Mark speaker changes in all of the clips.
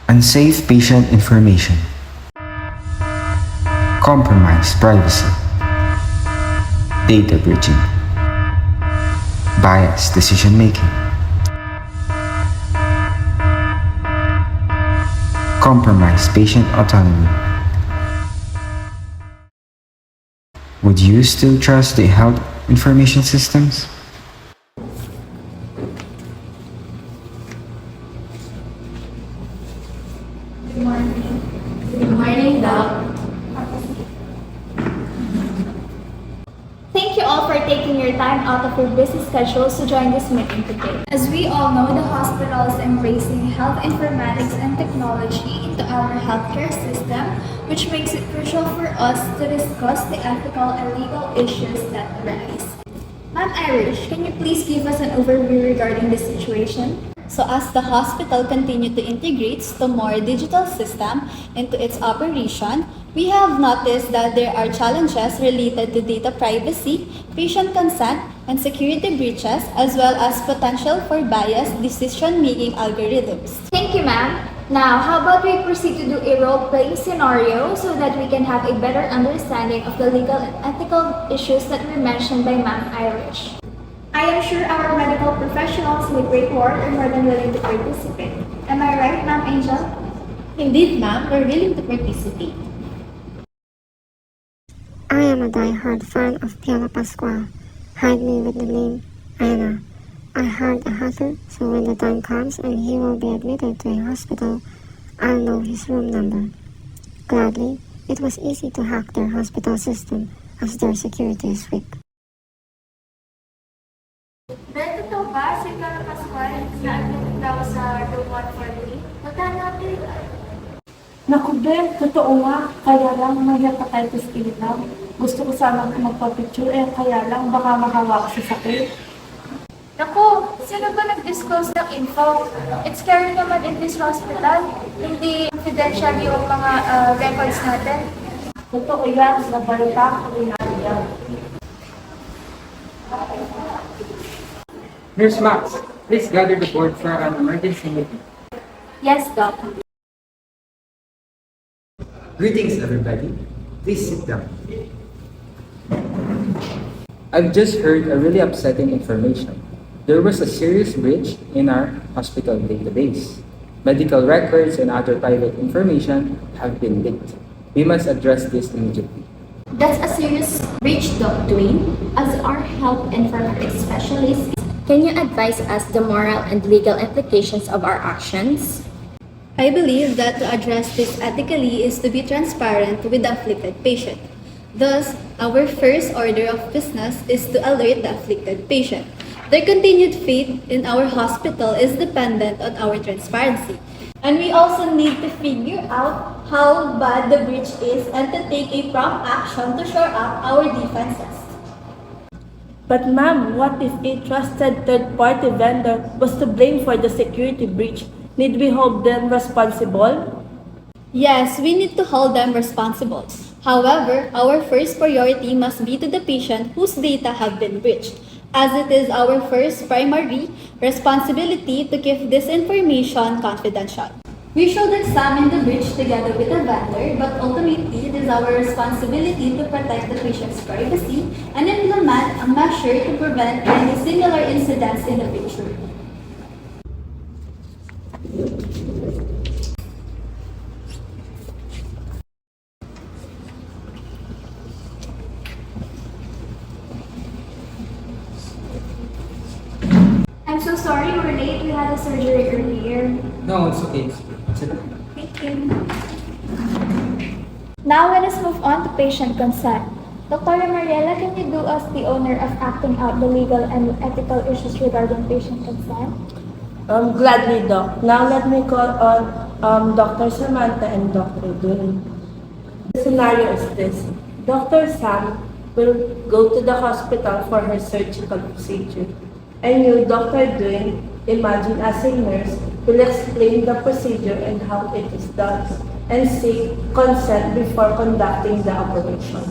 Speaker 1: Unsafe patient information. Compromised privacy. Data breaching. Biased decision making. Compromised patient autonomy. Would you still trust the health information systems?
Speaker 2: Good morning. Good morning, Doc. Thank you all for taking your time out of your busy schedules to join this meeting today. As we all know, the hospital is embracing health informatics and technology into our healthcare system, which makes it crucial for us to discuss the ethical and legal issues that arise. Ma'am Irish, can you please give us an overview regarding this situation? So as the hospital continues to integrate the more digital system into its operation, we have noticed that there are challenges related to data privacy, patient consent, and security breaches, as well as potential for biased decision-making algorithms. Thank you, ma'am. Now, how about we proceed to do a role-playing scenario so that we can have a better understanding of the legal and ethical issues that were mentioned by Ma'am Irish. I am sure our medical professionals with great work are more than willing to participate. Am I right, Ma'am Angel?
Speaker 3: Indeed, ma'am, we're willing to participate.
Speaker 4: I am a die-hard fan of Piano Pascual. Hide me with the name Anna. I hired a hacker, so when the time comes and he will be admitted to a hospital, I'll know his room number. Gladly, it was easy to hack their hospital system as their security is weak.
Speaker 2: Ben, totoo ba si Piano Pascual na-admit daw sa room 143? Punta natin.
Speaker 5: Naku Ben, totoo nga. Kaya lang may hepatitis A lang. Gusto ko sana magpa-picture kaya lang baka mahawa ko sa sakit.
Speaker 2: Naku, sino ba nag-disclose ng info? It's scary naman in this hospital. Hindi confidential yung mga records natin.
Speaker 5: Totoo yan, nabalita ko rin natin yan.
Speaker 6: Nurse Max, please gather the board for an emergency meeting.
Speaker 2: Yes, Doc.
Speaker 1: Greetings, everybody. Please sit down.
Speaker 6: I've just heard a really upsetting information. There was a serious breach in our hospital database. Medical records and other private information have been leaked. We must address this immediately.
Speaker 3: That's a serious breach, Doc Dwayne. As our health informatics specialist, can you advise us the moral and legal implications of our actions?
Speaker 2: I believe that to address this ethically is to be transparent with the afflicted patient. Thus, our first order of business is to alert the afflicted patient. Their continued faith in our hospital is dependent on our transparency. And we also need to figure out how bad the breach is and to take a prompt action to shore up our defenses.
Speaker 5: But ma'am, what if a trusted third-party vendor was to blame for the security breach? Need we hold them responsible?
Speaker 2: Yes, we need to hold them responsible. However, our first priority must be to the patient whose data have been breached, as it is our first primary responsibility to keep this information confidential. We should examine the breach together with the vendor, but ultimately it is our responsibility to protect the patient's privacy and implement a measure to prevent any similar incidents in the future. I'm so sorry we're late. We had a surgery earlier.
Speaker 6: No, it's okay. Sit down.
Speaker 2: Thank you. Now let us move on to patient consent. Dr. Mariela, can you do us the honor of acting out the legal and ethical issues regarding patient consent?
Speaker 5: Gladly, Doc. Now let me call on Dr. Samantha and Dr. Dwayne. The scenario is this. Dr. Sam will go to the hospital for her surgical procedure. And you, Dr. Dwayne, imagine as a nurse, will explain the procedure and how it is done and seek consent before conducting the operation.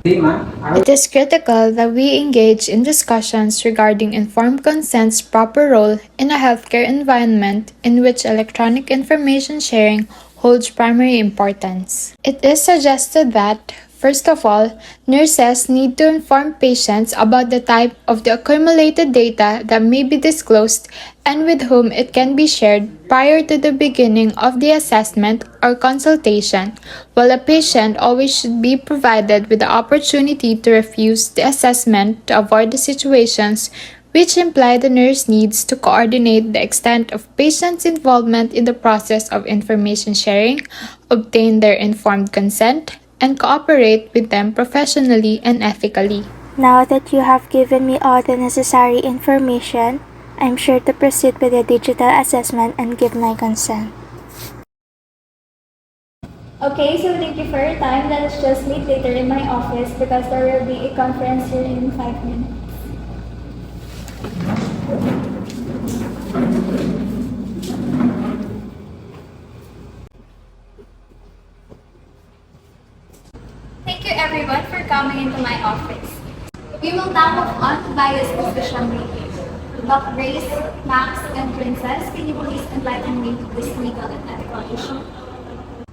Speaker 7: It is critical that we engage in discussions regarding informed consent's proper role in a healthcare environment in which electronic information sharing holds primary importance. It is suggested that, first of all, nurses need to inform patients about the type of the accumulated data that may be disclosed and with whom it can be shared prior to the beginning of the assessment or consultation, while a patient always should be provided with the opportunity to refuse the assessment to avoid the situations which imply the nurse needs to coordinate the extent of patient's involvement in the process of information sharing, obtain their informed consent, and cooperate with them professionally and ethically.
Speaker 8: Now that you have given me all the necessary information, I'm sure to proceed with the digital assessment and give my consent.
Speaker 2: Okay, so thank you for your time. Let us just meet later in my office because there will be a conference here in 5 minutes. Thank you everyone for coming into my office. We will now move on to bias discussion meeting. Dr. Grace, Max, and Princess, can you please enlighten me to this legal and ethical issue?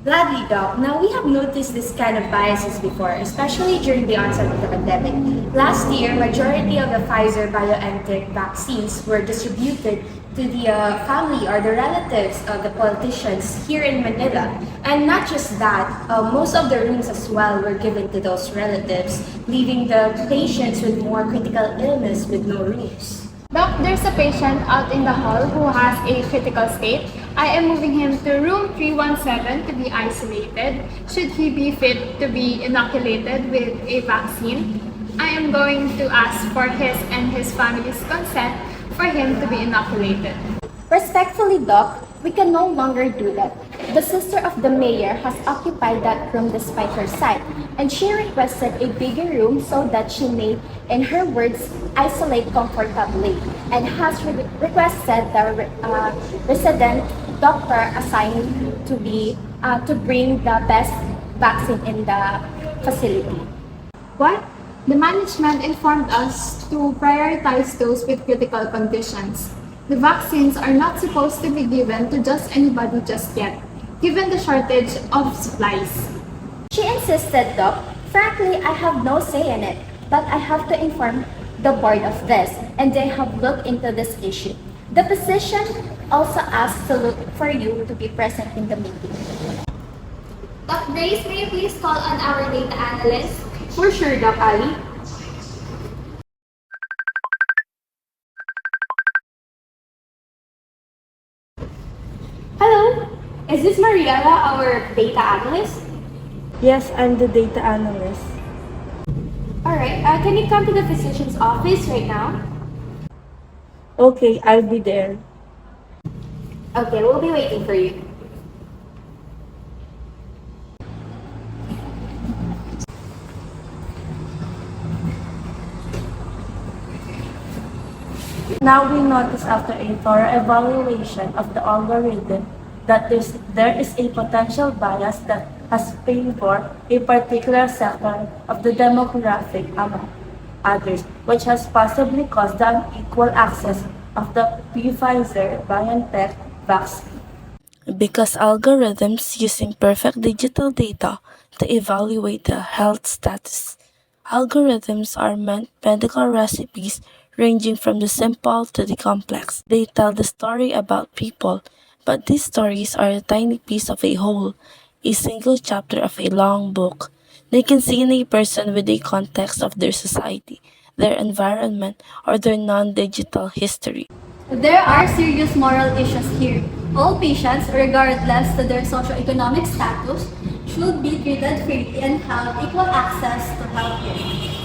Speaker 9: Gladly, Doc. Now, we have noticed this kind of biases before, especially during the onset of the pandemic. Last year, majority of the Pfizer-BioNTech vaccines were distributed to the family or the relatives of the politicians here in Manila. And not just that, most of the rooms as well were given to those relatives, leaving the patients with more critical illness with no rooms.
Speaker 2: Doc, there's a patient out in the hall who has a critical state. I am moving him to room 317 to be isolated. Should he be fit to be inoculated with a vaccine, I am going to ask for his and his family's consent for him to be inoculated.
Speaker 3: Respectfully, Doc, we can no longer do that. The sister of the mayor has occupied that room despite her sight, and she requested a bigger room so that she may, in her words, isolate comfortably, and has requested the resident doctor assigned to bring the best vaccine in the facility.
Speaker 2: What? The management informed us to prioritize those with critical conditions. The vaccines are not supposed to be given to just anybody just yet, given the shortage of supplies.
Speaker 3: She insisted, Doc. Frankly, I have no say in it, but I have to inform the board of this, and they have looked into this issue. The physician also asked to look for you to be present in the meeting.
Speaker 2: Dr. Grace, may you please call on our data analyst?
Speaker 9: For sure, Doc Ali.
Speaker 2: Hello, is this Mariela, our data analyst?
Speaker 5: Yes, I'm the data analyst.
Speaker 2: Alright, can you come to the physician's office right now?
Speaker 5: Okay, I'll be there.
Speaker 2: Okay, we'll be waiting for you.
Speaker 5: Now we notice after a thorough evaluation of the algorithm that there is a potential bias that has favored a particular sector of the demographic among others, which has possibly caused the unequal access of the Pfizer-BioNTech vaccine. Because algorithms using perfect digital data to evaluate the health status. Algorithms are medical recipes ranging from the simple to the complex. They tell the story about people, but these stories are a tiny piece of a whole, a single chapter of a long book. They can see in a person with a context of their society, their environment, or their non-digital history.
Speaker 2: There are serious moral issues here. All patients, regardless to their socioeconomic status, should be treated fairly and have equal access to healthcare.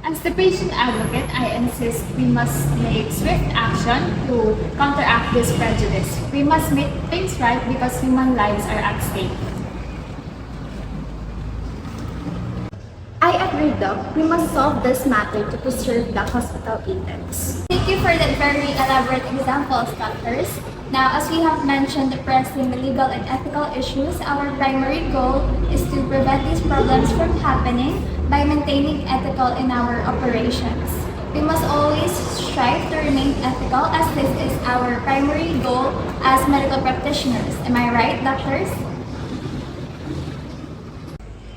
Speaker 2: As the patient advocate, I insist we must make swift action to counteract this prejudice. We must make things right because human lives are at stake.
Speaker 3: I agree, Doc. We must solve this matter to preserve the hospital index.
Speaker 2: Thank Thank you for that very elaborate examples, doctors. Now, as we have mentioned, addressing the legal and ethical issues, our primary goal is to prevent these problems from happening by maintaining ethical in our operations. We must always strive to remain ethical as this is our primary goal as medical practitioners. Am I right, doctors?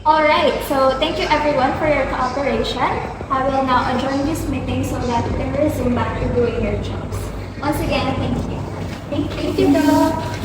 Speaker 2: Alright, so thank you everyone for your cooperation. I will now adjourn this meeting so that you can resume back to doing your jobs. Once again, thank you.
Speaker 9: Thank you, Doc.